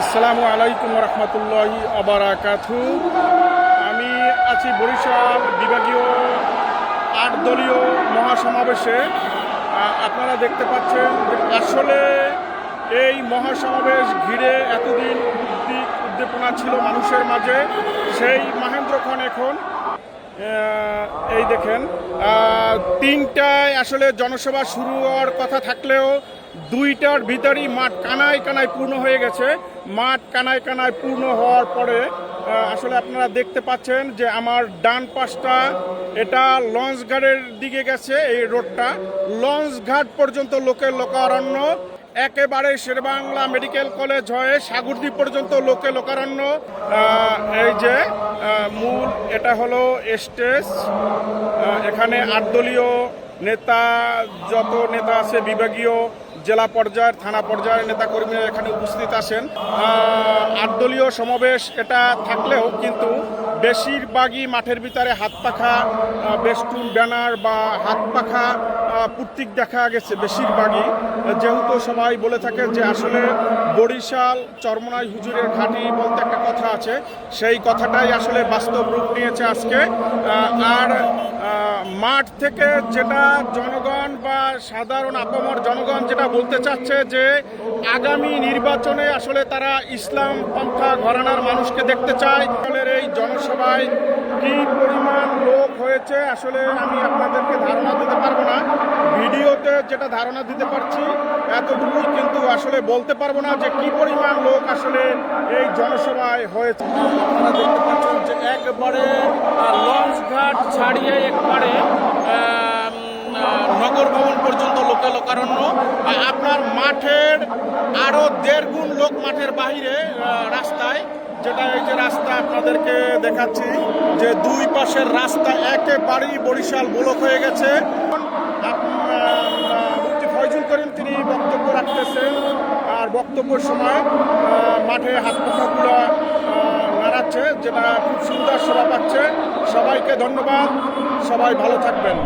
আসসালামু আলাইকুম রহমতুল্লাহি আবারাকাতু। আমি আছি বরিশাল বিভাগীয় ৮ দলীয় মহাসমাবেশে। আপনারা দেখতে পাচ্ছেন যে আসলে এই মহাসমাবেশ ঘিরে এতদিন উদ্দীপনা ছিল মানুষের মাঝে, সেই মাহেন্দ্রক্ষণ এখন এই দেখেন ৩টায় আসলে জনসভা শুরু হওয়ার কথা থাকলেও ২টার ভিতরই মাঠ কানায় কানায় পূর্ণ হয়ে গেছে। মাঠ কানায় কানায় পূর্ণ হওয়ার পরে আসলে আপনারা দেখতে পাচ্ছেন যে আমার ডান পাশটা এটা লঞ্চঘাটের দিকে গেছে। এই রোডটা লঞ্চঘাট পর্যন্ত লোকের লোকারণ্য, একেবারে শেরেবাংলা মেডিকেল কলেজ হয়ে সাগরদ্বীপ পর্যন্ত লোকে লোকারণ্য। এই যে মূল এটা হলো স্টেজ, এখানে ৮ দলীয় নেতা, যত নেতা আছে বিভাগীয়, জেলা পর্যায়ের, থানা পর্যায়ের নেতাকর্মীরা এখানে উপস্থিত আছেন। ৮ দলীয় সমাবেশ এটা থাকলেও কিন্তু বেশিরভাগই মাঠের ভিতরে হাত পাখা বেস্টুন ব্যানার বা হাত পাখা প্রতীক দেখা গেছে বেশিরভাগই, যেহেতু সবাই বলে থাকে যে আসলে বরিশাল চরমনাই হুজুরের ঘাঁটি বলতে একটা কথা আছে, সেই কথাটাই আসলে বাস্তব রূপ নিয়েছে আজকে। আর মাঠ থেকে যেটা জনগণ বা সাধারণ আপামর জনগণ যেটা বলতে চাচ্ছে যে আগামী নির্বাচনে আসলে তারা ইসলাম পন্থা ঘরানার মানুষকে দেখতে চায়। এই জনসভায় কি পরিমাণ লোক হয়েছে আসলে আমি আপনাদেরকে ধারণা দিতে পারবো না। ভিডিওতে যেটা ধারণা দিতে পারছি এতটুকুই, কিন্তু আসলে বলতে পারবো না যে কি পরিমাণ লোক আসলে এই জনসভায় হয়েছে। আপনারা দেখতে পাচ্ছেন যে একবারে লঞ্চঘাট ছাড়িয়ে একবারে নগর ভবন পর্যন্ত লোকে লোকারণ্য। আপনার মাঠের আরও ১.৫ গুণ লোক মাঠের বাহিরে রাস্তায়, যেটা এই যে রাস্তা আপনাদেরকে দেখাচ্ছি যে দুই পাশের রাস্তা একেবারেই বরিশাল ব্লক হয়ে গেছে। মুফতি ফয়জুল করিম তিনি বক্তব্য রাখতেছেন, আর বক্তব্যের সময় মাঠে হাত পাখাগুলো নাড়াচ্ছে, যেটা খুব সুন্দর শোভা পাচ্ছে। সবাইকে ধন্যবাদ, সবাই ভালো থাকবেন।